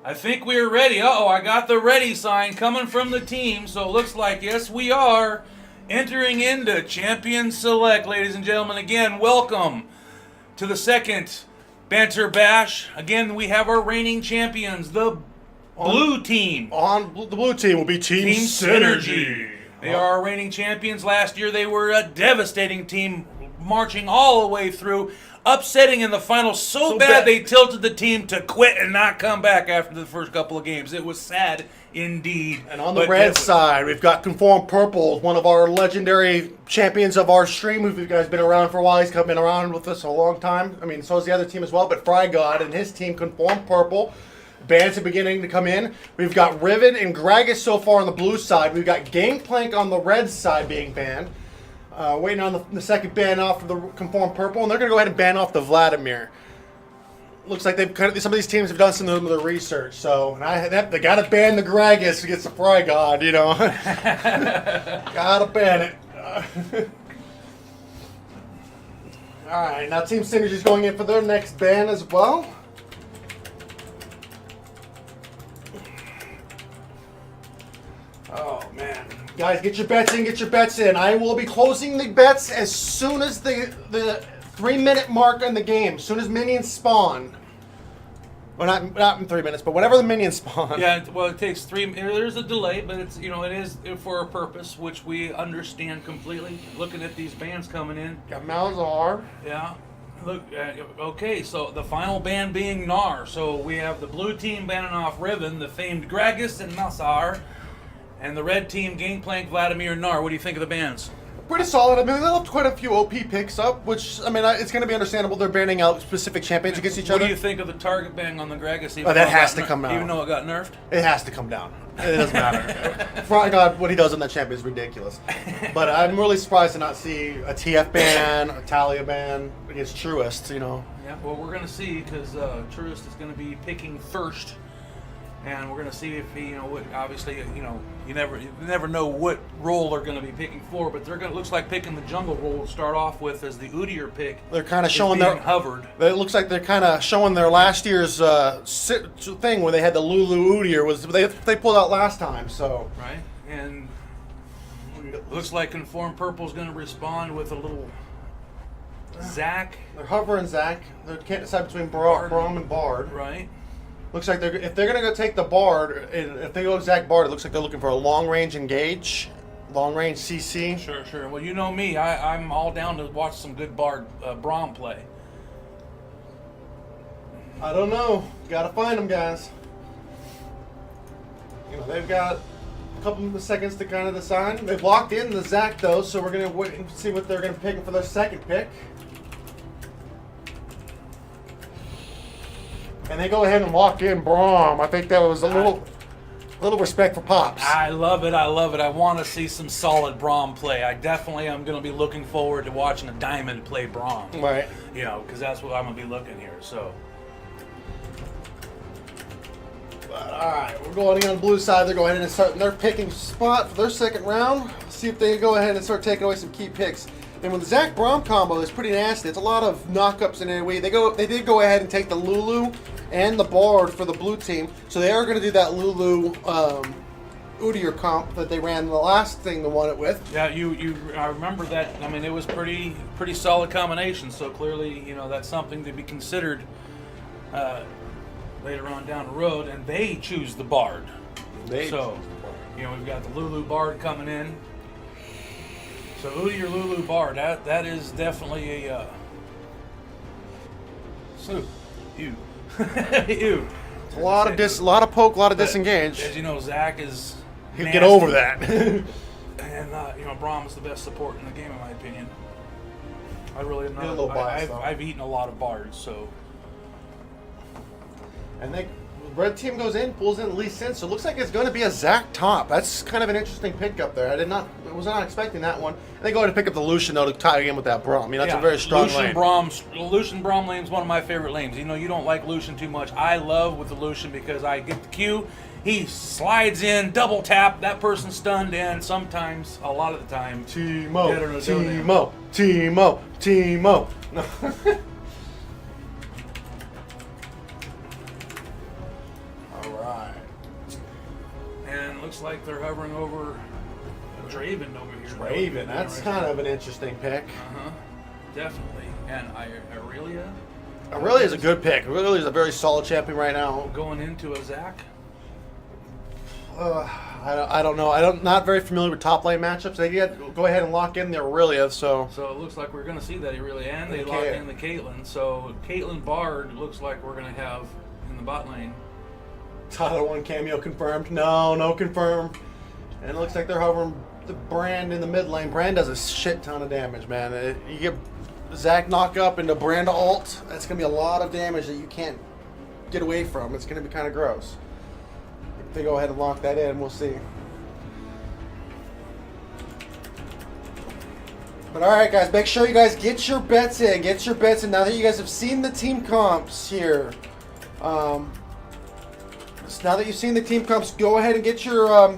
I think we're ready. Uh-oh, I got the ready sign coming from the team, so it looks like, yes, we are entering into Champion Select, ladies and gentlemen. Again, welcome to the second Banter Bash. Again, we have our reigning champions, the blue team. On the blue team will be Team Synergy. They are our reigning champions. Last year, they were a devastating team, marching all the way through, upsetting in the final so bad they tilted the team to quit and not come back after the first couple of games. It was sad indeed. And on the red side, we've got Conform Purple, one of our legendary champions of our stream. If you guys been around for a while, he's been around with us a long time. I mean, so is the other team as well, but Fry God and his team, Conform Purple. Bands are beginning to come in. We've got Riven and Gragas so far on the blue side. We've got Gangplank on the red side being banned. Waiting on the second ban off of the Conform Purple, and they're going to go ahead and ban off the Vladimir. Looks like some of these teams have done some of their research, so they got to ban the Gragas against the Fry God, you know. Got to ban it. All right, now Team Synergy's going in for their next ban as well. Oh, man. Guys, get your bets in, I will be closing the bets as soon as the 3-minute mark in the game. As soon as minions spawn. Well, not in 3 minutes, but whenever the minions spawn. Yeah, well, it takes 3. There's a delay, but it is for a purpose, which we understand completely. Looking at these bans coming in. Got Malzahar. Yeah. Look. Okay, so the final ban being Gnar. So we have the blue team banning off Riven, the famed Gragas and Malzahar. And the red team, Gangplank, Vladimir, Gnar. What do you think of the bans? Pretty solid. I mean, they left quite a few OP picks up, which, I mean, it's going to be understandable. They're banning out specific champions against each other. What do you think of the target bang on the Gragas? That has to come out. Even though it got nerfed? It has to come down. It doesn't matter. Fry God, what he does on that champion is ridiculous. But I'm really surprised to not see a TF ban, a Talia ban against Truist, you know. Yeah, well, we're going to see, because Truist is going to be picking first. And we're going to see if he, obviously, you never know what role they're going to be picking for, but looks like picking the jungle role to start off with as the Udyr pick. They're kind of showing their hovered. It looks like they're kind of showing their last year's thing where they had the Lulu Udyr was they pulled out last time. So right, and looks like Conform Purple's going to respond with a little Zac. They're hovering Zac. They can't decide between Braum and Bard. Right. Looks like if they're going to go take the Bard, if they go Zac Bard, it looks like they're looking for a long-range engage, long-range CC. Sure. Well, you know me. I'm all down to watch some good Bard Braum play. I don't know. Got to find them, guys. They've got a couple of seconds to kind of decide. They've locked in the Zac, though, so we're going to wait and see what they're going to pick for their second pick. And they go ahead and lock in Braum. I think that was a little respect for Pops. I love it. I want to see some solid Braum play. I definitely am going to be looking forward to watching a Diamond play Braum. Right. Because that's what I'm going to be looking here. So. But, all right, we're going on the blue side. They're going ahead and starting their picking spot for their second round. See if they go ahead and start taking away some key picks. And with the Zac Braum combo, it's pretty nasty. It's a lot of knockups in any way. They did go ahead and take the Lulu and the Bard for the blue team, so they are going to do that Lulu Udyr comp that they ran the last thing they won it with. Yeah, I remember that. I mean, it was pretty solid combination. So clearly, that's something to be considered later on down the road. And they choose the Bard. We've got the Lulu Bard coming in. So Udyr Lulu Bard, that is definitely a ew. Ew. It's a lot of poke, a lot of disengage. As you know, Zac is he'll get over that. And Braum is the best support in the game, in my opinion. I really am not. A little biased, I've eaten a lot of Bards, so. And red team goes in, pulls in Lee Sin, so it looks like it's going to be a Zac top. That's kind of an interesting pickup there. I was not expecting that one. And they go ahead and pick up the Lucian, though, to tie in with that Braum. I mean, that's a very strong lane. Lucian Braum lane is one of my favorite lanes. You don't like Lucian too much. I love with the Lucian because I get the Q, he slides in, double tap, that person's stunned, and sometimes, a lot of the time, Teemo. looks like they're hovering over Draven over here. Raven, that's kind of an interesting pick. Definitely. And Aurelia? Aurelia is a good pick. Aurelia is a very solid champion right now. Going into a Zac? I don't know. Not very familiar with top lane matchups. They did go ahead and lock in the Aurelia, so it looks like we're going to see that Aurelia, and they lock in the Caitlyn. So Caitlyn Bard looks like we're going to have in the bot lane. Tyler 1 cameo confirmed. No confirmed. And it looks like they're hovering the Brand in the mid lane. Brand does a shit ton of damage, man. You get Zac knock up into Brand ult, that's going to be a lot of damage that you can't get away from. It's going to be kind of gross. If they go ahead and lock that in, we'll see. But alright guys, make sure you guys get your bets in. Get your bets in. Now that you guys have seen the team comps here. So now that you've seen the team comps, go ahead and get your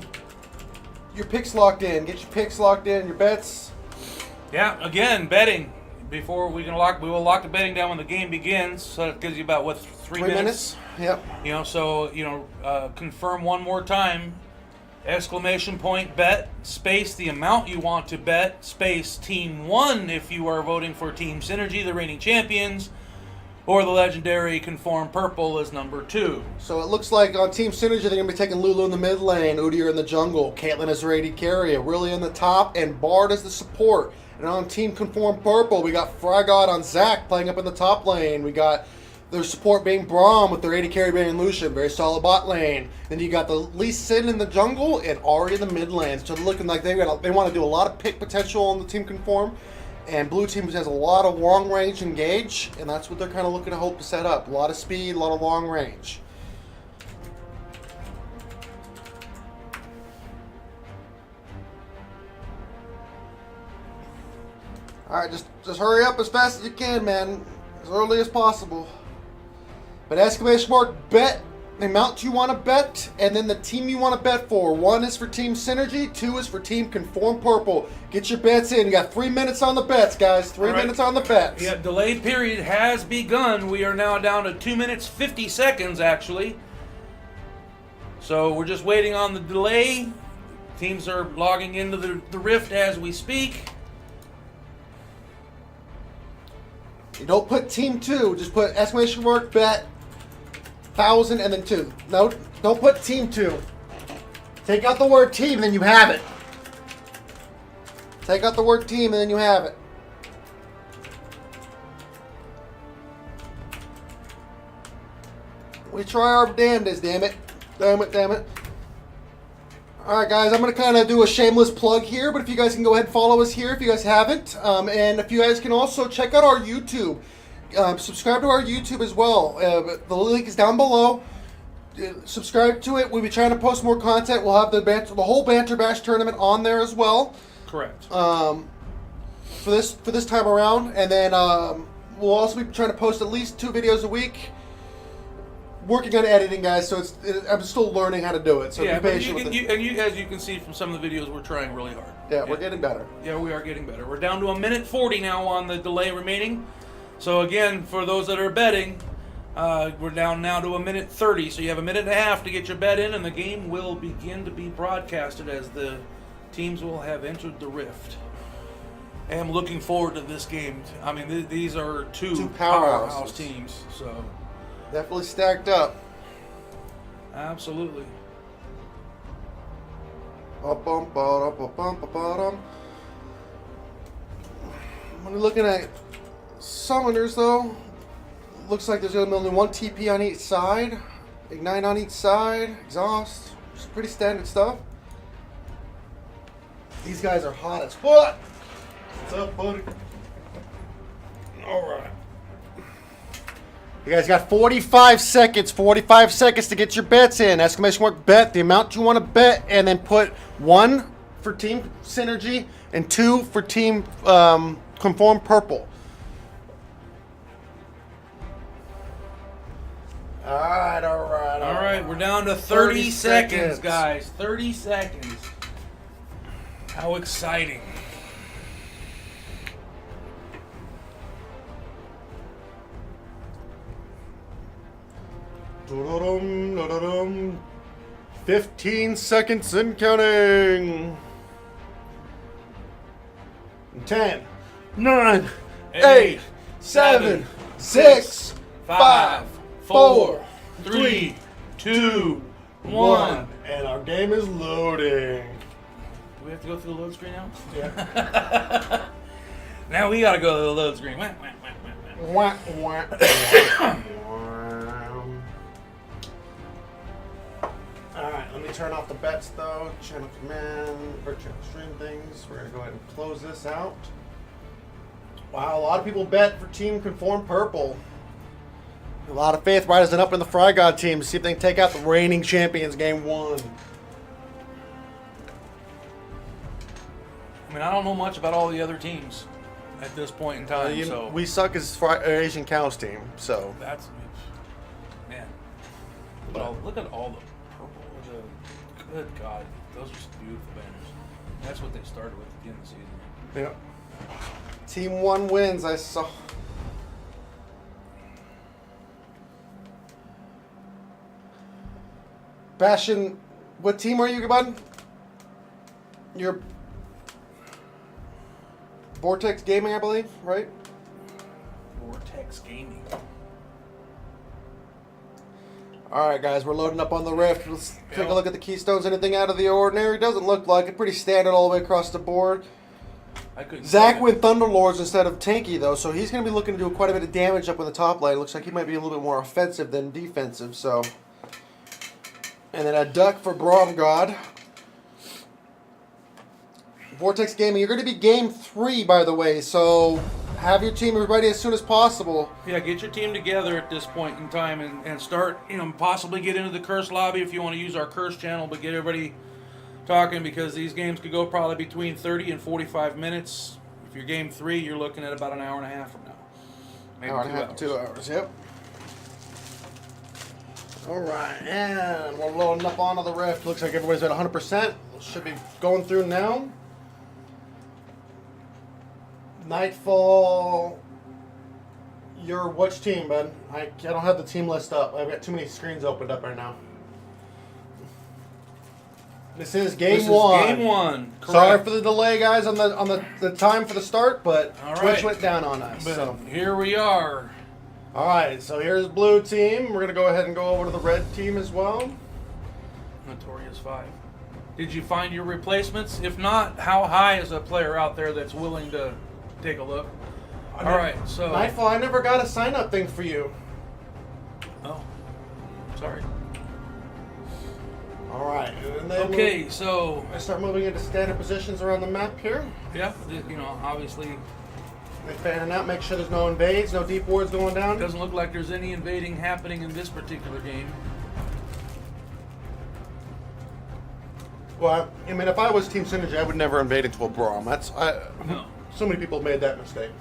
picks locked in. Get your picks locked in, your bets. Yeah, again, betting. Before we will lock the betting down when the game begins. So it gives you about, what, 3 minutes? Yep. You know, so, confirm one more time. Exclamation point bet, space the amount you want to bet, space Team 1 if you are voting for Team Synergy, the reigning champions, or the legendary Conform Purple as number 2. So it looks like on Team Synergy they're going to be taking Lulu in the mid lane, Udyr in the jungle, Caitlyn as their AD carry, Aurelia in the top, and Bard as the support. And on Team Conform Purple, we got Frygod on Zac playing up in the top lane. We got their support being Braum with their AD carry being Lucian. Very solid bot lane. Then you got the Lee Sin in the jungle and Ahri in the mid lane. So looking like they want to do a lot of pick potential on the Team Conform. And Blue Team has a lot of long range engage. And that's what they're kind of looking to hope to set up. A lot of speed, a lot of long range. Alright, just hurry up as fast as you can, man. As early as possible. But exclamation mark bet the amount you want to bet, and then the team you want to bet for. 1 is for Team Synergy, 2 is for Team Conform Purple. Get your bets in. You got 3 minutes on the bets, guys. 3 minutes on the bets. Yeah, delay period has begun. We are now down to 2 minutes 50 seconds, actually. So we're just waiting on the delay. Teams are logging into the Rift as we speak. You don't put Team 2, just put exclamation mark bet 1,000 and then 2. No, don't put Team 2. Take out the word team, then you have it. Take out the word team, and then you have it. We try our damnedest, damn it. Damn it. Alright guys, I'm going to kind of do a shameless plug here, but if you guys can go ahead and follow us here if you guys haven't. And if you guys can also check out our YouTube. Subscribe to our YouTube as well. The link is down below. Subscribe to it. We'll be trying to post more content. We'll have the whole Banter Bash tournament on there as well. Correct. For this time around. And then we'll also be trying to post at least 2 videos a week. Working on editing, guys, so I'm still learning how to do it. So yeah, be patient with it. And as you can see from some of the videos, we're trying really hard. Yeah, we're getting better. Yeah, we are getting better. We're down to 1:40 now on the delay remaining. So again, for those that are betting, we're down now to 1:30. So you have 1.5 minutes to get your bet in, and the game will begin to be broadcasted as the teams will have entered the Rift. I am looking forward to this game. I mean, these are two powerhouse teams. So. Definitely stacked up. Absolutely. When you're looking at summoners, though, looks like there's going to be only 1 TP on each side, Ignite on each side, Exhaust. Just pretty standard stuff. These guys are hot as fuck. What's up, buddy? All right. You guys got 45 seconds. 45 seconds to get your bets in. Exclamation mark bet, the amount you want to bet, and then put 1 for Team Synergy and 2 for Team Conform Purple. All right. We're down to 30 seconds, guys. 30 seconds. How exciting. 15 seconds and counting. 10, 9, 8, 7, 6, 5, 4, 3, 2, 1. And our game is loading. Do we have to go through the load screen now? Yeah. Now we gotta go to the load screen. Wah, wah, wah, wah, wah. Alright, let me turn off the bets though. Channel command, or channel stream things. We're gonna go ahead and close this out. Wow, a lot of people bet for Team Conform Purple. A lot of faith rising up in the Fry God team to see if they can take out the reigning champions game 1. I mean, I don't know much about all the other teams at this point in time. So We suck as Asian Cows team, so. that's, man. Well, look at all the purple. Good God, those are some beautiful banners. That's what they started with at the end of the season. Yep. Team 1 wins. I saw. Bastion, what team are you, bud? You're Vortex Gaming, I believe, right? Vortex Gaming. All right, guys, we're loading up on the Rift. Let's take Yeah. a look at the keystones. Anything out of the ordinary? Doesn't look like it. Pretty standard all the way across the board. I couldn't. Zach went Thunderlords instead of Tanky, though, so he's going to be looking to do quite a bit of damage up in the top lane. Looks like he might be a little bit more offensive than defensive, so. And then a Duck for Braum God. Vortex Gaming, you're going to be game 3, by the way, so have your team ready as soon as possible. Yeah, get your team together at this point in time and start, possibly get into the curse lobby if you want to use our curse channel, but get everybody talking because these games could go probably between 30 and 45 minutes. If you're game 3, you're looking at about an hour and a half from now. Maybe Hour and a half, 2 hours, yep. All right, and we're loading up onto the Rift. Looks like everybody's at 100%. Should be going through now. Nightfall. You're which team, bud? I don't have the team list up. I've got too many screens opened up right now. This is game 1. Game 1. Correct. Sorry for the delay, guys, on the time for the start, but All Twitch right. went down on us. But So. here we are. All right, so here's blue team. We're gonna go ahead and go over to the red team as well. Notorious 5. Did you find your replacements? If not, how high is a player out there that's willing to take a look? All right, so. Nightfall, I never got a sign-up thing for you. Oh, sorry. All right, and then Okay, so I start moving into standard positions around the map here. yeah, obviously They fanning out, make sure there's no invades, no deep wards going it down. doesn't look like there's any invading happening in this particular game. Well, I mean, if I was Team Synergy, I would never invade into a Braum. No. So many people made that mistake.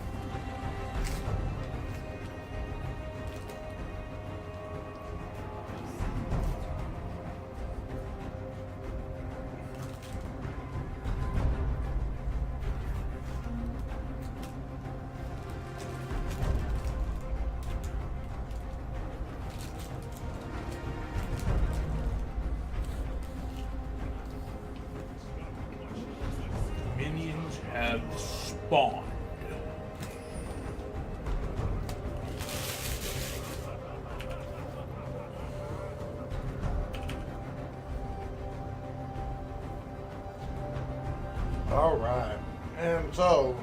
Minions have spawned. All right, and so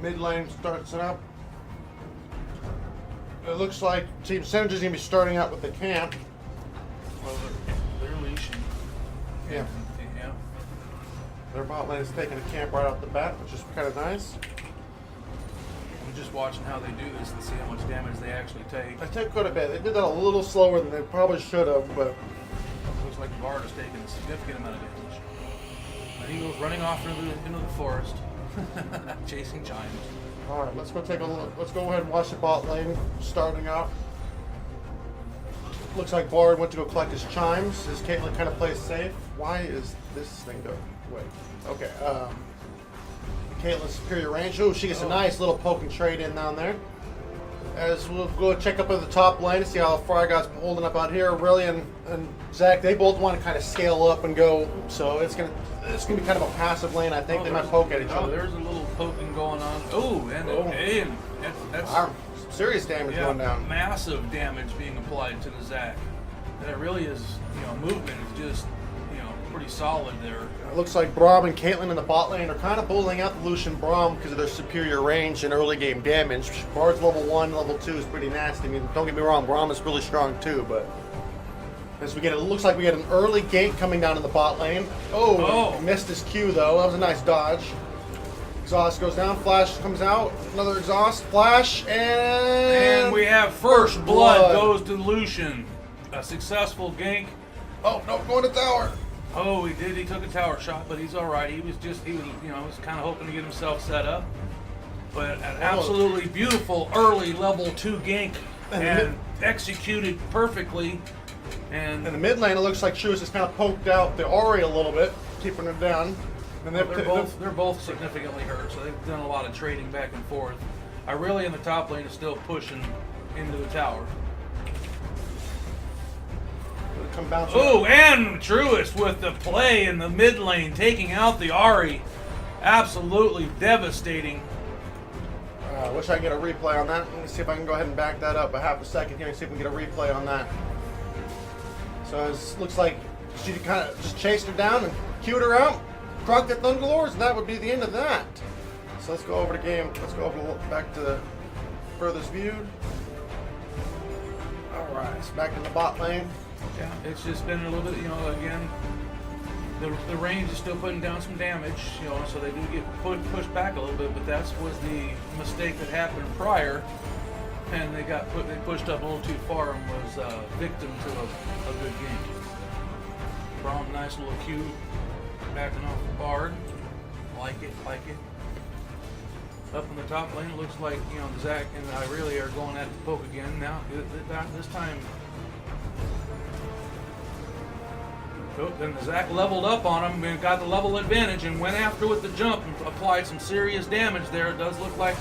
mid lane starts it up. It looks like Team Synergy's gonna be starting out with the camp. Well, they're leashing. Yeah. Yeah. Their bot lane is taking a camp right off the bat, which is kind of nice. I'm just watching how they do this and see how much damage they actually take. I take quite a bit. They did that a little slower than they probably should have, but Looks like Bard is taking a significant amount of damage. And he goes running off into the forest, chasing giants. all right, let's go take a look. Let's go ahead and watch the bot lane starting out. Looks like Bard went to go collect his chimes. As Caitlyn kind of plays safe. Why is this thing going? Wait. Okay. Caitlyn's superior range. Oh, she gets a nice little poke and trade in down there. as we'll go check up at the top lane to see how Fry God's holding up out here. Really, and Zach, they both want to kind of scale up and go. So it's gonna be kind of a passive lane. I think they might poke at each other. There's a little poking going on. And that's some serious damage going down. Massive damage being applied to the Zach. And it really is, movement is just, pretty solid there. It looks like Braum and Caitlyn in the bot lane are kind of bullying out the Lucian Braum because of their superior range and early game damage. Bard's level 1, level 2 is pretty nasty. I mean, don't get me wrong, Braum is really strong too, but as it looks like we get an early gank coming down in the bot lane. Oh. Missed his Q though. That was a nice dodge. Exhaust goes down, flash comes out, another exhaust, flash, and we have first blood goes to Lucian. A successful gank. Oh no, going to tower. Oh, he did. He took a tower shot, but he's all right. He was kind of hoping to get himself set up. But an absolutely beautiful early level 2 gank and executed perfectly. And in the mid lane, it looks like Truist has kind of poked out the Ori a little bit, keeping her down. And they're both significantly hurt, so they've done a lot of trading back and forth. Irelia in the top lane is still pushing into the tower. And Truist with the play in the mid lane, taking out the Ahri. Absolutely devastating. I wish I could get a replay on that. Let me see if I can go ahead and back that up a half a second here and see if we can get a replay on that. So it looks like she kind of just chased her down and queued her out, procced at Thunderlords, and that would be the end of that. So let's go over the game. Let's go back to the furthest viewed. All right, it's back in the bot lane. Yeah, it's just been a little bit, again, the range is still putting down some damage, so they do get pushed back a little bit, but that was the mistake that happened prior, and they pushed up a little too far and was victim to a good game. Braum, nice little Q, backing off the Bard, like it. Up in the top lane, it looks like, Zach and Irelia are going at the poke again. Now, this time, then the Zach leveled up on him and got the level advantage and went after with the jump and applied some serious damage there. It does look like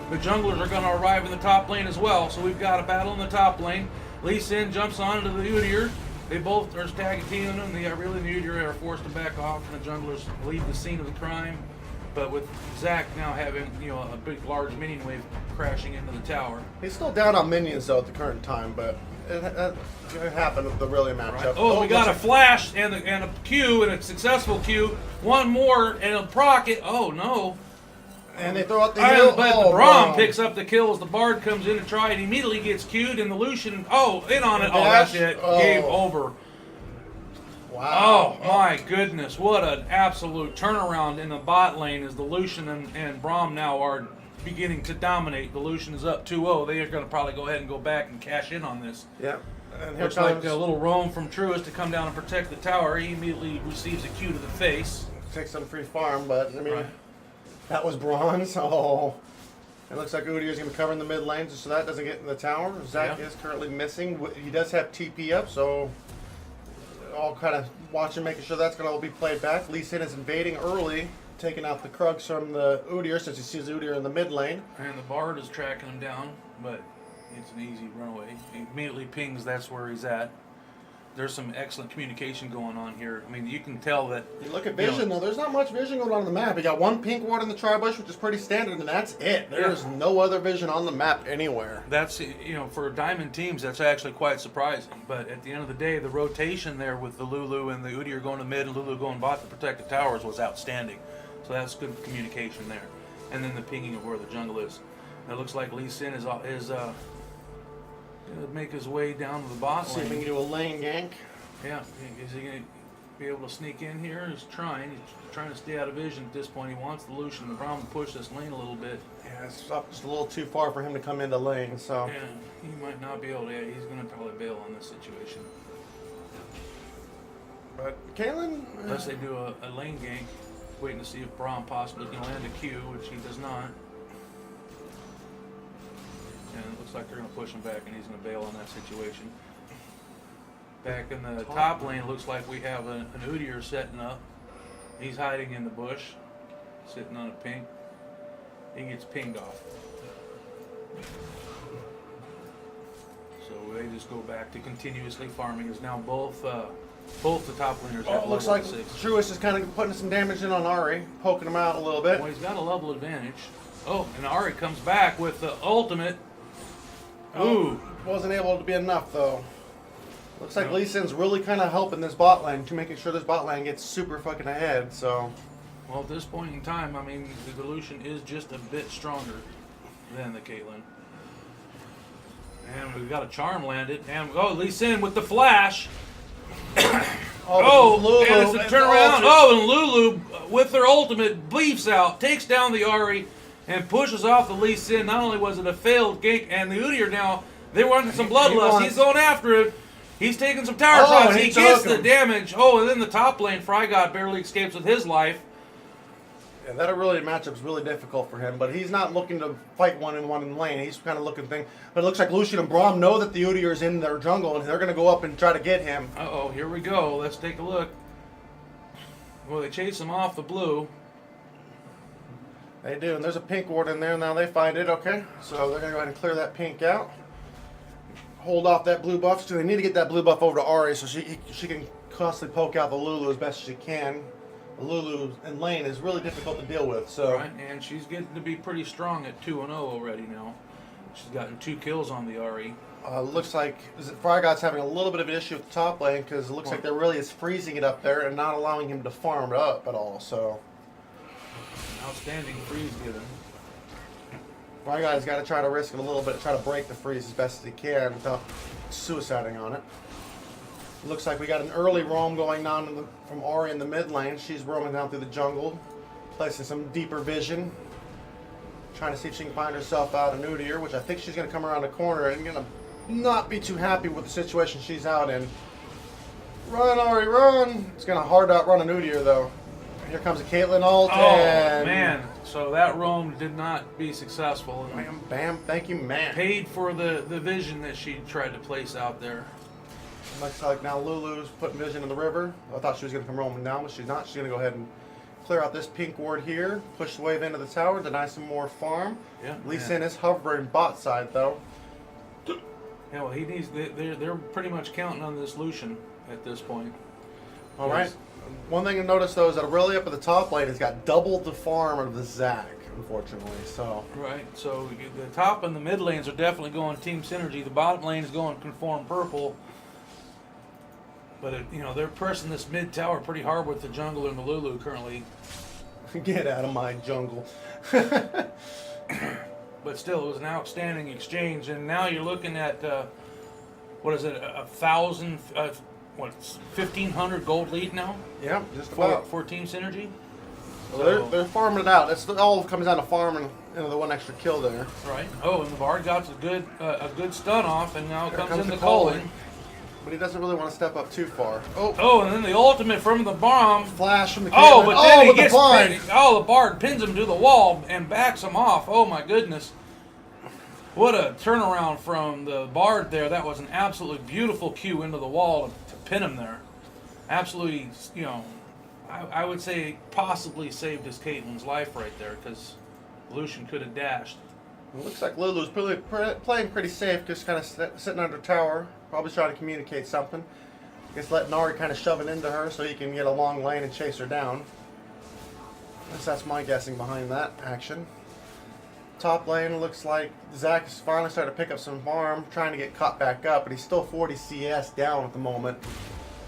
the junglers are going to arrive in the top lane as well. So we've got a battle in the top lane. Lee Sin jumps onto the Udyr. They both are tag teaming them. The Irelia and the Udyr are forced to back off, and the junglers leave the scene of the crime. But with Zach now having, a big, large minion wave crashing into the tower. He's still down on minions, though, at the current time, but it happened with the Irelia matchup. Right. Oh, we got a flash and a Q, and a successful Q. One more, and a proc it. Oh, no. And they throw out the heal. But the Braum picks up the kill as the Bard comes in to try it. Immediately gets Q'd, and the Lucian, in on it. Oh, that's it. Game over. Wow. Oh, my goodness. What an absolute turnaround in the bot lane as the Lucian and Braum now are beginning to dominate. The Lucian is up 2-0. They are going to probably go ahead and go back and cash in on this. Yeah. And looks like a little roam from Truist to come down and protect the tower. He immediately receives a Q to the face. Takes some free farm, but, that was bronze. So it looks like Udyr is going to cover in the mid lane, so that doesn't get in the tower. Zach is currently missing. He does have TP up, so all kind of watching, making sure that's going to all be played back. Lee Sin is invading early, taking out the Krugs from the Udyr since he sees Udyr in the mid lane. And the Bard is tracking him down, but it's an easy runaway. He immediately pings that's where he's at. There's some excellent communication going on here. I mean, you can tell that. You look at vision, though. There's not much vision going on the map. You got one pink ward in the tri-bush, which is pretty standard, and that's it. There's no other vision on the map anywhere. That's, for diamond teams, that's actually quite surprising. But at the end of the day, the rotation there with the Lulu and the Udyr going to mid and Lulu going bot to protect the towers was outstanding. So that's good communication there. And then the pinging of where the jungle is. And it looks like Lee Sin is going to make his way down to the bot lane. See if he can do a lane gank. Yeah, is he going to be able to sneak in here? He's trying to stay out of vision at this point. He wants the Lucian and the Braum to push this lane a little bit. Yeah, it's up just a little too far for him to come into lane, so. Yeah, he might not be able to. Yeah, he's going to probably bail on this situation. But Caitlyn? Unless they do a lane gank, waiting to see if Braum possibly can land a Q, which he does not. And it looks like they're going to push him back, and he's going to bail on that situation. Back in the top lane, it looks like we have an Udyr setting up. He's hiding in the bush, sitting on a ping. He gets pinged off. So they just go back to continuously farming. As now both the top laners have Oh, it looks level like 6. Truist is kind of putting some damage in on Ari, poking him out a little bit. Well, he's got a level advantage. Oh, and Ari comes back with the ultimate. Ooh. Wasn't able to be enough, though. Looks like Lee Sin's really kind of helping this bot lane to making sure this bot lane gets super fucking ahead, so. Well, at this point in time, I mean, the Lucian is just a bit stronger than the Caitlyn. And we've got a charm landed. And, Lee Sin with the flash. Lulu, and it's a turnaround. And Lulu, with her ultimate, beefs out, takes down the Ari, and pushes off the Lee Sin. Not only was it a failed gank, and the Udyr now, they wanted some bloodlust. He's going after it. He's taking some tower shots. He gets the damage. And then the top lane, FryGod barely escapes with his life. Yeah, that matchup's really difficult for him, but he's not looking to fight one-on-one in the lane. He's kind of looking thing. But it looks like Lucian and Braum know that the Udyr is in their jungle, and they're going to go up and try to get him. Here we go. Let's take a look. Well, they chase him off the blue. They do, and there's a pink ward in there. Now they find it, okay? So they're going to go ahead and clear that pink out. Hold off that blue buff. So they need to get that blue buff over to Ari so she can constantly poke out the Lulu as best as she can. Lulu in lane is really difficult to deal with. So right, and she's getting to be pretty strong at 2-0 already now. She's gotten 2 kills on the Ari. Looks like FryGod's having a little bit of an issue with the top lane because it looks like there really is freezing it up there and not allowing him to farm it up at all. So outstanding freeze given. FryGod's got to try to risk it a little bit, try to break the freeze as best as he can without suiciding on it. Looks like we got an early roam going down from Ari in the mid lane. She's roaming down through the jungle, placing some deeper vision, trying to see if she can find herself out in Udyr, which I think she's going to come around the corner and going to not be too happy with the situation she's out in. Run, Ari, run! It's going to hard outrun an Udyr, though. Here comes a Caitlyn ult. Man. So that roam did not be successful. Bam, bam, thank you, man. Paid for the vision that she tried to place out there. Looks like now Lulu's putting vision in the river. I thought she was going to come roaming down, but she's not. She's going to go ahead and clear out this pink ward here, push the wave into the tower, deny some more farm. Yeah. Lee Sin is hovering bot side, though. Yeah, well, he needs. They're pretty much counting on this Lucian at this point. All right. One thing to notice, though, is that Aurelia up at the top lane has got double the farm of the Zac, unfortunately. So. Right. So the top and the mid lanes are definitely going team synergy. The bottom lane is going Conform purple. But they're pressing this mid tower pretty hard with the jungle and the Lulu currently. Get out of my jungle. But still, it was an outstanding exchange, and now you're looking at what is it, 1,000, 1,500 gold lead now? Yeah, just about. For team synergy. So they're farming it out. It all comes down to farming the one extra kill there. Right. And the Bard got a good stun off, and now Here comes in the Colin. Colin. But he doesn't really want to step up too far. And then the ultimate from the bomb. Flash from the Caitlyn. But then he gets the bind. the Bard pins him to the wall and backs him off. Oh my goodness. What a turnaround from the Bard there. That was an absolutely beautiful cue into the wall to pin him there. Absolutely, I would say possibly saved his Caitlyn's life right there because Lucian could have dashed. It looks like Lulu's playing pretty safe, just kind of sitting under tower, probably trying to communicate something. I guess letting Ari kind of shove it into her so he can get a long lane and chase her down. At least that's my guessing behind that action. Top lane looks like Zac is finally starting to pick up some farm, trying to get caught back up, but he's still 40 CS down at the moment.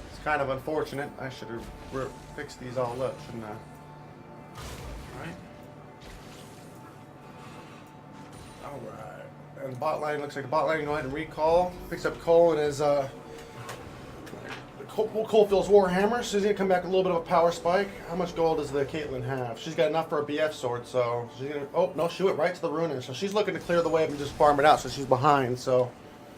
It's kind of unfortunate. I should have fixed these all up, shouldn't I? Alright. And bot lane looks like a bot lane. Go ahead and recall. Picks up Cole and his Coalfield's Warhammer. So he's going to come back with a little bit of a power spike. How much gold does the Caitlyn have? She's got enough for a BF sword, so she's going to... Oh, no, she went right to the ruiner. So she's looking to clear the wave and just farm it out, so she's behind, so...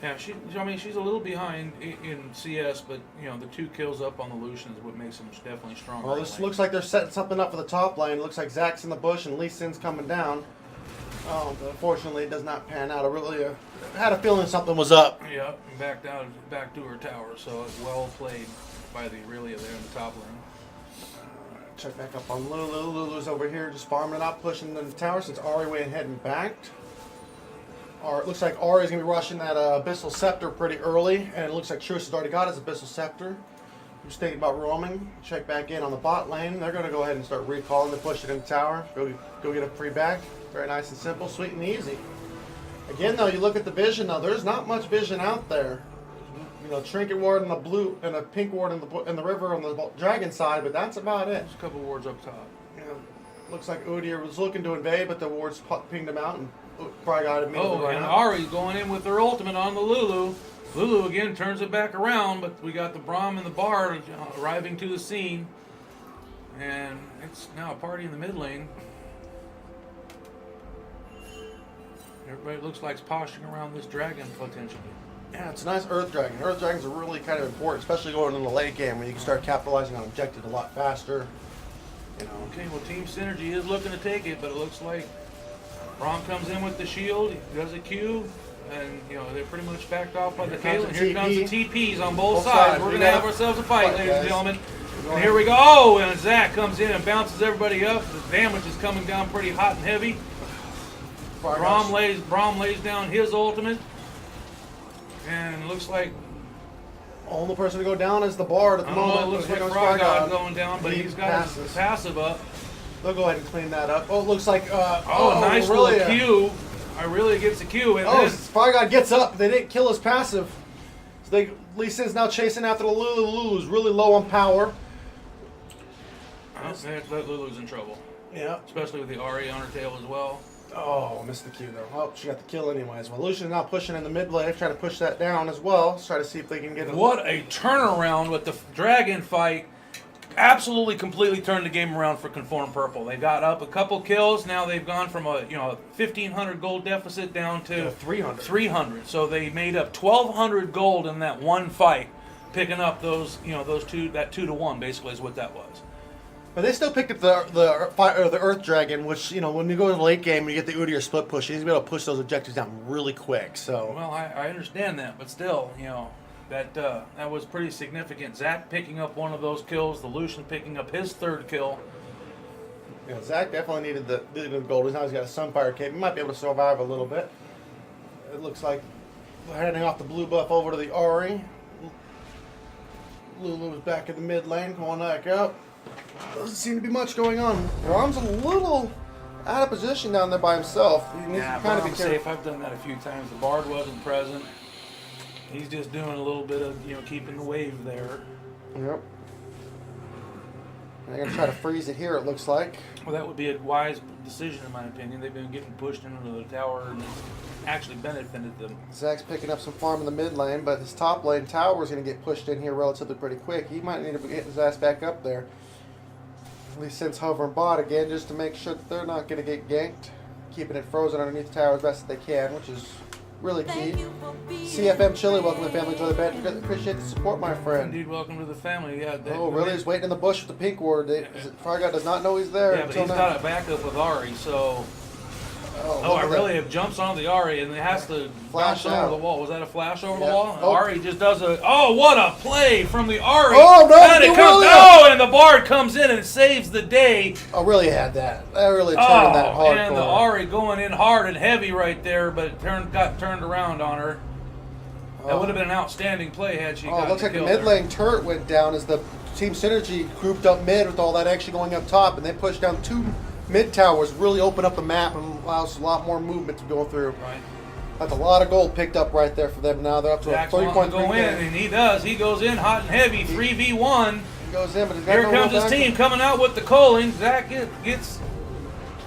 Yeah, she's a little behind in CS, but, the 2 kills up on the Lucian is what makes him definitely stronger. Well, this looks like they're setting something up for the top lane. Looks like Zac's in the bush and Lee Sin's coming down. Oh, but unfortunately, it does not pan out. I really had a feeling something was up. Yeah, back to her tower, so it's well played by the Aurelia there in the top lane. Check back up on Lulu. Lulu's over here just farming it up, pushing the tower since Ari went ahead and backed. It looks like Ari is going to be rushing that Abyssal Scepter pretty early, and it looks like Truce has already got his Abyssal Scepter. Who's thinking about roaming? Check back in on the bot lane. They're going to go ahead and start recalling to push it in the tower. Go get a free bag. Very nice and simple, sweet and easy. Again, though, you look at the vision. Now, there's not much vision out there. You know, Trinket Ward and the blue and a pink ward in the river on the dragon side, but that's about it. There's a couple wards up top. Yeah, looks like Udyr was looking to invade, but the wards pinged him out and probably got immediately right and out. Ari's going in with her ultimate on the Lulu. Lulu again turns it back around, but we got the Braum and the Bard arriving to the scene. And it's now a party in the mid lane. Everybody looks like it's posturing around this dragon potentially. Yeah, it's a nice Earth Dragon. Earth Dragons are really kind of important, especially going in the late game when you can start capitalizing on objectives a lot faster. You know. Okay, well, Team Synergy is looking to take it, but it looks like Braum comes in with the shield, he does a Q, and they're pretty much backed off by the Caitlyn. Here comes the TPs on both sides. We're going to have ourselves a fight, ladies and gentlemen. And here we go. Oh, and Zach comes in and bounces everybody up. The damage is coming down pretty hot and heavy. Braum lays down his ultimate. And it looks like only person to go down is the Bard at the moment. It looks like Frogod going down, but he's got his passive up. They'll go ahead and clean that up. Oh, it looks like nice really, little Q. Really gets a Q. And Frogod gets up. They didn't kill his passive. So Lee Sin's now chasing after the Lulu. Lulu's really low on power. That Lulu's in trouble. Yeah. Especially with the Ari on her tail as well. Oh, missed the Q though. Oh, she got the kill anyways. Well, Lucian's now pushing in the mid lane, trying to push that down as well. Let's try to see if they can get it. What a turnaround with the dragon fight. Absolutely completely turned the game around for Conform Purple. They got up a couple kills. Now they've gone from a 1,500 gold deficit down to 300. So they made up 1,200 gold in that one fight, picking up those 2 to 1 basically is what that was. But they still picked up the Earth Dragon, which, when you go to the late game and you get the Udyr split push, he's going to be able to push those objectives down really quick. So. Well, I understand that, but still, that was pretty significant. Zach picking up one of those kills, the Lucian picking up his 3rd kill. Yeah, Zach definitely needed the gold. Now he's got a Sunfire cape. He might be able to survive a little bit. It looks like we're heading off the blue buff over to the Ari. Lulu was back in the mid lane, going back up. Doesn't seem to be much going on. Braum's a little out of position down there by himself. He needs to kind of be safe. I've done that a few times. The Bard wasn't present. He's just doing a little bit of keeping the wave there. Yep. They're going to try to freeze it here, it looks like. Well, that would be a wise decision, in my opinion. They've been getting pushed into the tower, and it's actually benefited them. Zach's picking up some farm in the mid lane, but his top lane tower is going to get pushed in here relatively pretty quick. He might need to get his ass back up there. At least since hovering bot again, just to make sure that they're not going to get ganked. Keeping it frozen underneath the tower as best as they can, which is really key. CFM Chili, welcome to the family. Enjoy the banter. Appreciate the support, my friend. Indeed, welcome to the family. Yeah. Really? He's waiting in the bush with the pink ward. Frogod does not know he's there. Yeah, but he's got a backup with Ari, so. I really have jumps on the Ari, and it has to flash over the wall. Was that a flash over the Yeah. wall? Oh. Ari just does a. Oh, what a play from the Ari! Oh no! And it comes. And the Bard comes in and saves the day. I really had that. That really turned that hardcore. And the Ari going in hard and heavy right there, but it got turned around on her. That would have been an outstanding play had she got. It looks like the mid lane turret went down as the Team Synergy grouped up mid with all that action going up top, and they pushed down 2 mid towers, really open up the map and allows a lot more movement to go through. Right. That's a lot of gold picked up right there for them. Now they're up to Jack's a 30-point go in, and he does. He goes in hot and heavy, 3v1. He goes in, but he's got Here no comes real his backup. team coming out with the Colin. Zach gets.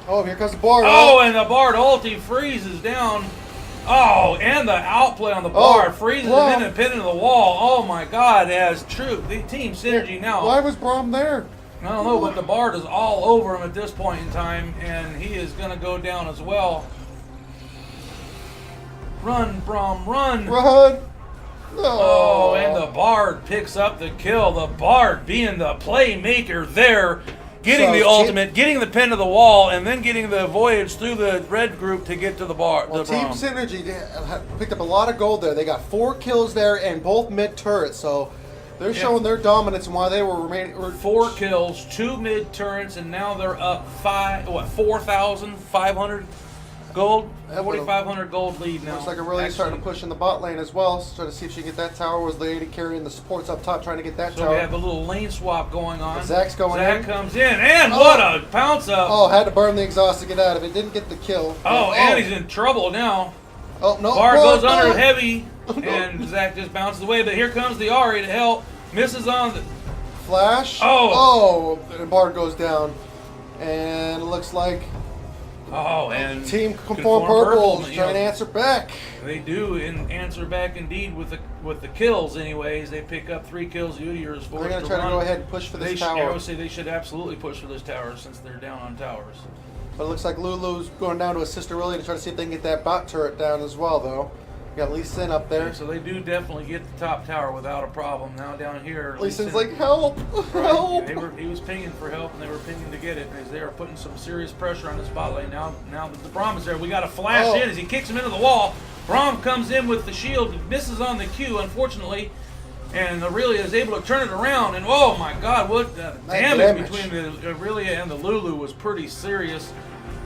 Oh, here comes the Bard. Oh, and the Bard ulti freezes down. Oh, and the outplay on the Bard freezes him in and pin into the wall. Oh my God! As true, the Team Synergy now. Why was Braum there? I don't know, but the Bard is all over him at this point in time, and he is going to go down as well. Run, Braum, run! Run! No. Oh, and the Bard picks up the kill. The Bard being the playmaker there, getting the ultimate, getting the pin to the wall, and then getting the voyage through the red group to get to the Bard. Well, Team Synergy picked up a lot of gold there. They got 4 kills there and both mid turrets, so they're showing their dominance and why they were remaining. 4 kills, 2 mid turrets, and now they're up 4,500. Gold, That 4,500 gold lead now. Looks like Aurelia's starting to push in the bot lane as well. So trying to see if she can get that tower. Was Lady carrying the supports up top trying to get that So tower? we have a little lane swap going on. Zach's going Zach in. comes in, and what a pounce up. Oh, had to burn the exhaust to get out of it. Didn't get the kill. Oh, and he's in trouble now. Oh, no. Bar Bard, goes under no. heavy, and Zach just bounces away. But here comes the Ari to help. Misses on the... Flash. Oh. And Bard goes down. And it looks like and Team Conform Purple you trying to know, answer back. They do answer back indeed with the kills. Anyways, they pick up 3 kills. Udyr is forced They're going to try to go ahead and push for this tower. I would say they should absolutely push for this tower since they're down on towers. But it looks like Lulu's going down to assist Aurelia to try to see if they can get that bot turret down as well, though. You got Lee Sin up there. Okay, so they do definitely get the top tower without a problem. Now down here, Lee Sin's like, help! Right, Help! he was pinging for help, and they were pinging to get it, as they are putting some serious pressure on the spot lane. Now that the Braum is there, we got a flash in as he kicks him into the wall. Braum comes in with the shield, misses on the Q, unfortunately, and Aurelia is able to turn it around. And oh my God, what damage between the Aurelia and the Lulu was pretty serious.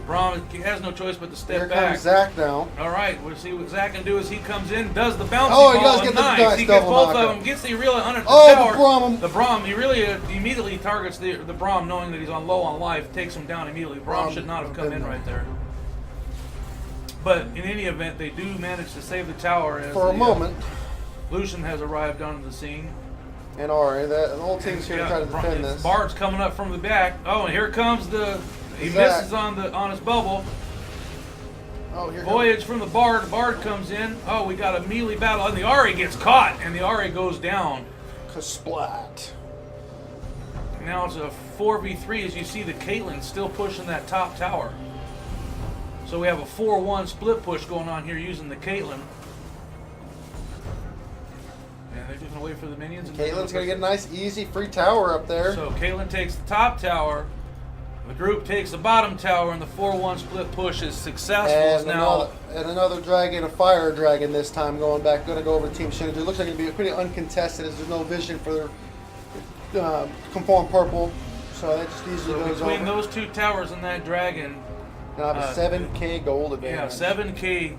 Braum has no choice but to step Here back. comes Zach now. All right, we'll see what Zach can do as he comes in, does the bouncy Oh, he ball, does get the nice. nice He gets double both knockout. of them, gets the Aurelia under the Oh, tower. the Braum, Aurelia immediately targets the Braum, knowing that he's on low on life, takes him down immediately. Braum should not have come in right there. But in any event, they do manage to save the tower. As For a moment. Lucian has arrived onto the scene. And Ari, the whole team's here to try to defend this. Bard's coming up from the back. Oh, and here comes he Zach. misses on his bubble. Oh, here Voyage from the Bard. Bard comes in. Oh, we got a melee battle. And the Ari gets caught, and the Ari goes down. Kasplat. Now it's a 4v3 as you see the Caitlyn still pushing that top tower. So we have a 4-1 split push going on here using the Caitlyn. And they're just going to wait for the minions. Caitlin's going to get a nice, easy, free tower up there. So Caitlyn takes the top tower. The group takes the bottom tower, and the 4-1 split push is successful. And another dragon, a fire dragon this time, going back. Going to go over to Team Synergy. Looks like it'll be pretty uncontested as there's no vision for Conform Purple. So that just easily goes between over. those 2 towers and that dragon, Now have a 7K gold advantage. yeah, 7K.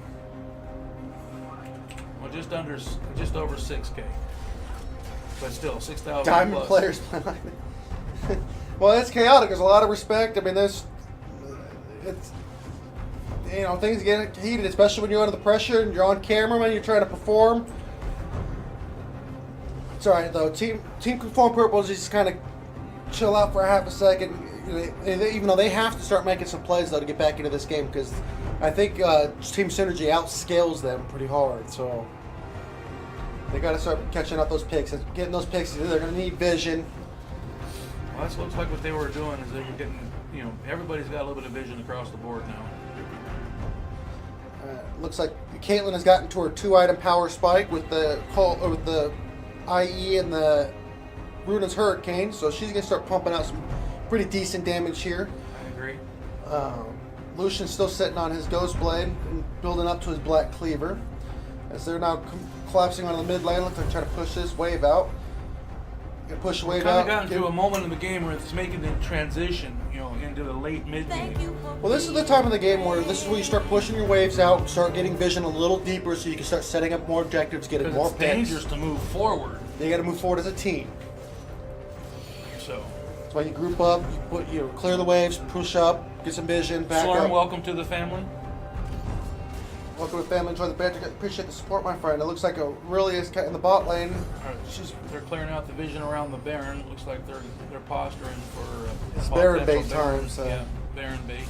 Well, just over 6K. But still, 6,000 Diamond plus. players. Well, that's chaotic. There's a lot of respect. I mean, it's things get heated, especially when you're under the pressure and you're on camera, man. You're trying to perform. It's all right though. Team Conform Purple is just kind of chill out for a half a second. Even though they have to start making some plays though to get back into this game, because I think Team Synergy outscales them pretty hard. So they got to start catching up those picks. And getting those picks, they're going to need vision. Well, that looks like what they were doing is they were getting, everybody's got a little bit of vision across the board now. Looks like Caitlyn has gotten to her 2-item power spike with the IE and the Runa's Hurricane, so she's going to start pumping out some pretty decent damage here. I agree. Lucian's still sitting on his Ghost Blade and building up to his Black Cleaver. As they're now collapsing onto the mid lane, looks like they're trying to push this wave out. Push the wave out. Kind of gotten to a moment in the game where it's making the transition, into the late mid game. Well, this is the time of the game where this is where you start pushing your waves out, start getting vision a little deeper, so you can start setting up more objectives, getting more it's picks. dangerous to move forward. You got to move forward as a team. So That's why you group up, you clear the waves, push up, get some vision, back Slurm, up. welcome to the family. Welcome to family. Enjoy the banter. Appreciate the support, my friend. It looks like Aurelia is in the bot lane. All right, they're clearing out the vision around the Baron. Looks like they're posturing for It's Baron potential bait Baron. time, so. Yeah, Baron bait.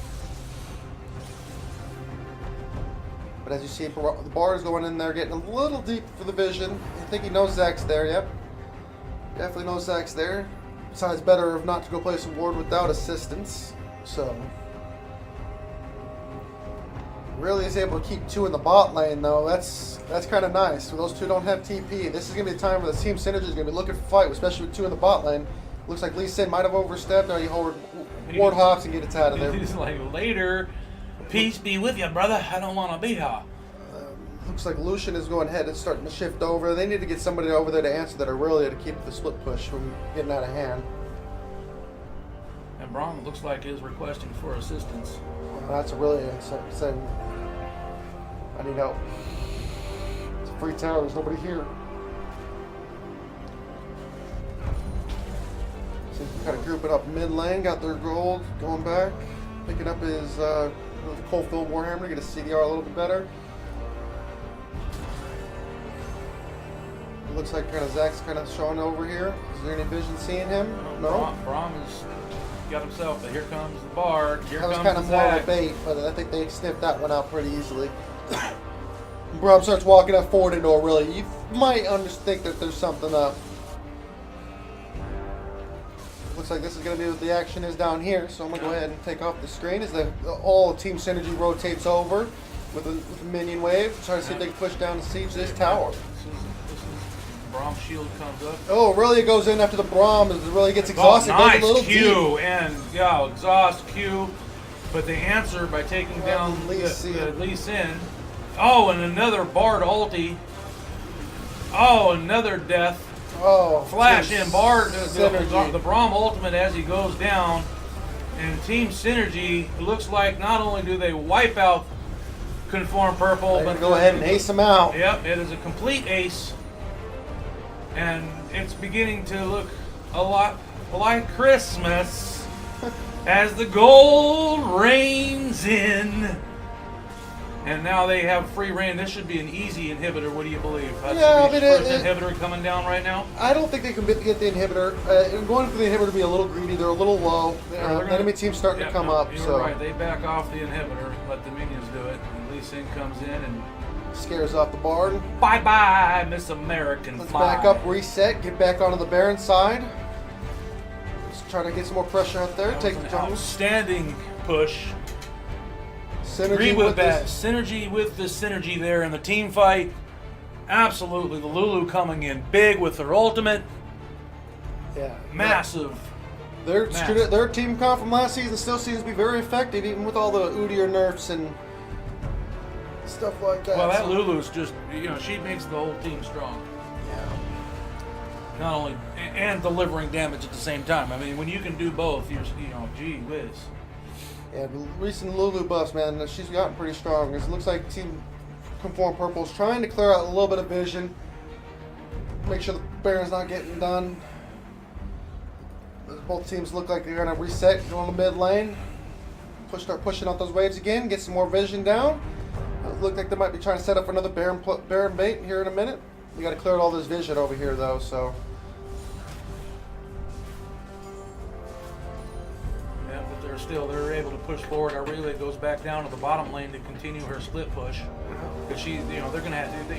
But as you see, the bar is going in there, getting a little deep for the vision. I think he knows Zach's there. Yep, definitely knows Zach's there. Besides, better not to go place a ward without assistance. So. Really is able to keep 2 in the bot lane, though. That's kind of nice. Those 2 don't have TP. This is going to be the time where the Team Synergy is going to be looking for fight, especially with 2 in the bot lane. Looks like Lee Sin might have overstepped. Now you hold ward hops and get it out of there. He's like, later, peace be with you, brother. I don't want to be here. Looks like Lucian is going ahead and starting to shift over. They need to get somebody over there to answer that Aurelia to keep the split push from getting out of hand. And Braum looks like is requesting for assistance. That's Aurelia saying, I need help. It's a free tower. There's nobody here. So kind of grouping up mid lane. Got their gold. Going back. Picking up his coal-filled Warhammer. Get a CDR a little bit better. It looks like kind of Zach's kind of showing over here. Is there any vision seeing him? No. Braum has got himself. But here comes the Bard. Here That was comes kind of more of a Zach. bait, but I think they sniffed that one out pretty easily. Braum starts walking up forward into a really. You might think that there's something up. Looks like this is going to be what the action is down here, so I'm going to go ahead and take off the screen as all Team Synergy rotates over with a minion wave, trying to see if they can push down and siege this tower. Braum shield comes up. Oh, really? It goes in after the Braum. It really gets exhausted. Oh, nice goes a little Q deep. and exhaust Q, but they answer by taking down the Lee Sin. Oh, and another Bard ulti. Oh, another death. Oh, Flash Team in Bard, Synergy. the Braum ultimate as he goes down, and Team Synergy looks like not only do they wipe out Conform Purple, but go ahead and ace him out. Yep, it is a complete ace, and it's beginning to look a lot like Christmas as the gold rains in. And now they have free reign. This should be an easy inhibitor. What do you believe? Yeah, I mean, first inhibitor coming down right now. I don't think they can get the inhibitor. Going for the inhibitor to be a little greedy. They're a little low. The enemy team's starting to come up. You're So right. They back off the inhibitor, let the minions do it. And Lee Sin comes in and scares off the Bard. bye bye, Miss American. Let's Fly. back up, reset, get back onto the Baron side. Let's try to get some more pressure out there. That Take was the an jungle. outstanding push. Synergy Agree with that. this. Synergy with the synergy there in the team fight. Absolutely. The Lulu coming in big with their ultimate. Yeah. Massive. Their team comp from last season still seems to be very effective, even with all the Udyr nerfs and stuff like that. Well, that Lulu's just, she makes the whole team strong. Yeah. Not only, and delivering damage at the same time. I mean, when you can do both, gee whiz. Yeah, the recent Lulu buffs, man, she's gotten pretty strong. It looks like Team Conform Purple is trying to clear out a little bit of vision. Make sure the Baron's not getting done. Both teams look like they're going to reset, go on the mid lane. Start pushing out those waves again, get some more vision down. Look like they might be trying to set up another Baron bait here in a minute. We got to clear out all this vision over here, though, so. Yeah, but they're able to push forward. Our relay goes back down to the bottom lane to continue her split push. Because they're going to have to.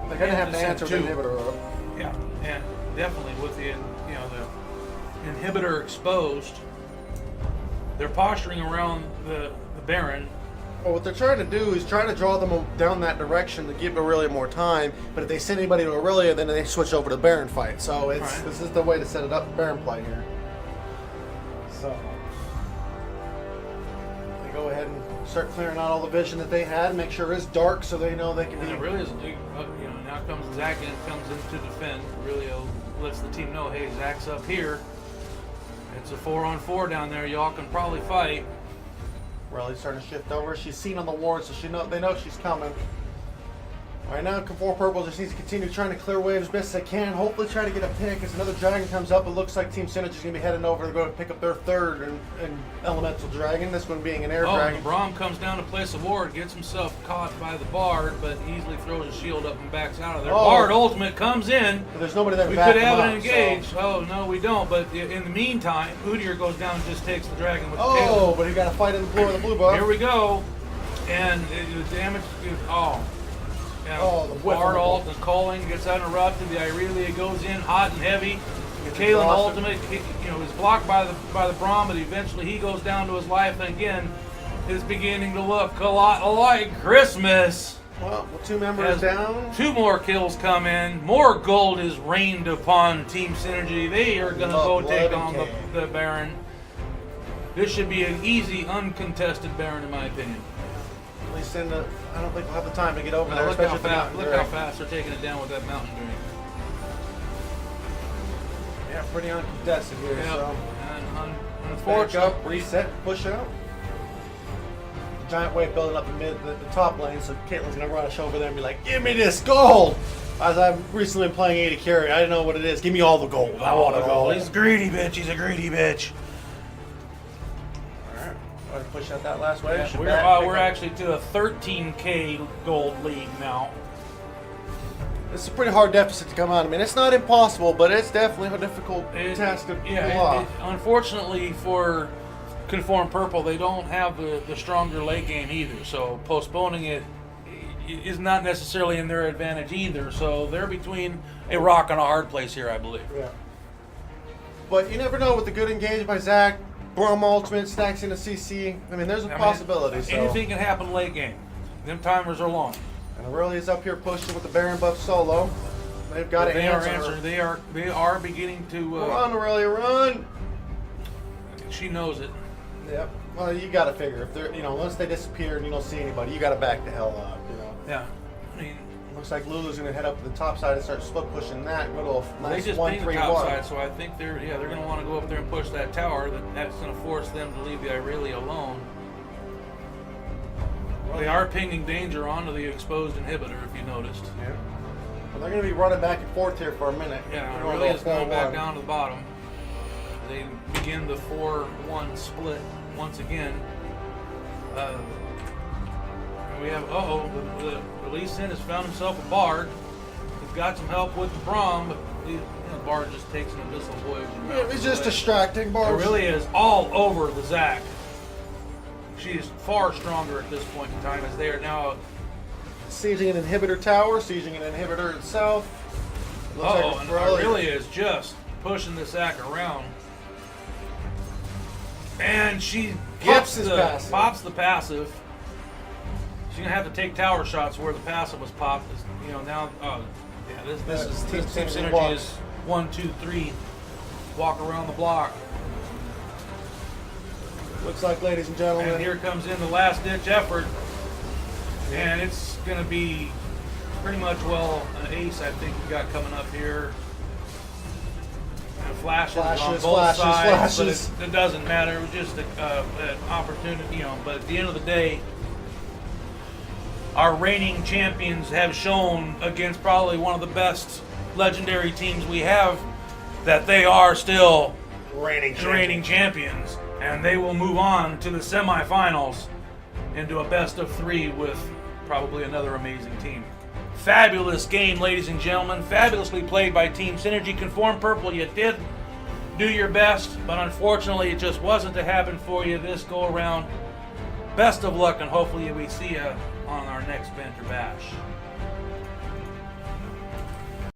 They're going to have to answer the inhibitor up. Yeah, and definitely with the inhibitor exposed, they're posturing around the Baron. Well, what they're trying to do is try to draw them down that direction to give Aurelia more time. But if they send anybody to Aurelia, then they switch over to Baron fight. So this is the way to set it up. Baron play here. So they go ahead and start clearing out all the vision that they had. Make sure it's dark so they know they can. And it really is. Now comes Zach in, comes in to defend. Really lets the team know, hey, Zach's up here. It's a 4-on-4 down there. Y'all can probably fight. Aurealia's starting to shift over. She's seen on the ward, so they know she's coming. Right now, Conform Purple just needs to continue trying to clear waves as best they can. Hopefully try to get a pick. As another dragon comes up, it looks like Team Synergy's going to be heading over to go pick up their third and elemental dragon. This one being an air dragon. Braum comes down to place a ward, gets himself caught by the Bard, but easily throws his shield up and backs out of there. Bard ultimate comes in. But there's nobody there to We back could him have up, it engaged. So. Oh, no, we don't. But in the meantime, Udyr goes down and just takes the dragon with the tail. But he got to fight in the blue with the blue buff. Here we go. And the damage is, the Bard ult, the calling gets interrupted. The Irelia goes in hot and heavy. Kalen ultimate, is blocked by the Braum, but eventually he goes down to his life. And again, it's beginning to look a lot like Christmas. Well, two members down. Two more kills come in. More gold is rained upon Team Synergy. They are going to go take on the Baron. This should be an easy, uncontested Baron, in my opinion. At least I don't think we'll have the time to get over there. Look how fast they're taking it down with that mountain drink. Yeah, pretty uncontested here. Yep. So. And Back up, reset, push out. giant wave building up the top lane, so Caitlin's gonna rush over there and be like, "Give me this gold!" As I'm recently playing AD carry, I didn't know what it is. Give me all the gold. I want it all. He's a greedy bitch. He's a greedy bitch. All right, want to push out that last wave? Yeah, we're actually to a 13K gold lead now. It's a pretty hard deficit to come out. I mean, it's not impossible, but it's definitely a difficult task to pull off. Unfortunately for Conform Purple, they don't have the stronger late game either, so postponing it is not necessarily in their advantage either. So they're between a rock and a hard place here, I believe. Yeah. But you never know with the good engage by Zach, Brum Ultimate, stacks in a CC. I mean, there's a possibility. So. Anything can happen late game. Them timers are long. And Aurelia's up here pushing with the Baron buff solo. They've got to answer. They are beginning to. Run, Aurelia, run! She knows it. Yep. Well, you got to figure if they're, once they disappear and you don't see anybody, you got to back the hell up. Yeah. I mean, looks like Lulu's gonna head up to the top side and start split pushing that. Go to a nice they just 1-3-1. painted the top side, so I think they're gonna want to go up there and push that tower. That's gonna force them to leave the Irelia alone. They are pinging danger onto the exposed inhibitor, if you noticed. Yeah. Well, they're going to be running back and forth here for a minute. Yeah, Aurelia's going back down to the bottom. They begin the 4-1 split once again. We have, the release in has found himself a Bard. He's got some help with the Brom, but Bard just takes an abyssal voyage. Yeah, he's just distracting. Bard Aurelia is all over the Zac. She is far stronger at this point in time as they are now sieging an inhibitor tower, sieging an inhibitor itself. And Aurelia is just pushing the Zac around. And she pops the passive. She's gonna have to take tower shots where the passive was popped. This is team synergy is 1, 2, 3. Walk around the block. Looks like, ladies and gentlemen. And here comes in the last ditch effort. And it's going to be pretty much, an ace, I think we got coming up here. And flashes on both sides, but it doesn't matter. It was just an opportunity, But at the end of the day, our reigning champions have shown against probably one of the best legendary teams we have that they are still reigning champions. And they will move on to the semifinals into a best of 3 with probably another amazing team. Fabulous game, ladies and gentlemen. Fabulously played by Team Synergy. Conform Purple, you did do your best, but unfortunately it just wasn't to happen for you this go around. Best of luck, and hopefully we see you on our next Banter Bash.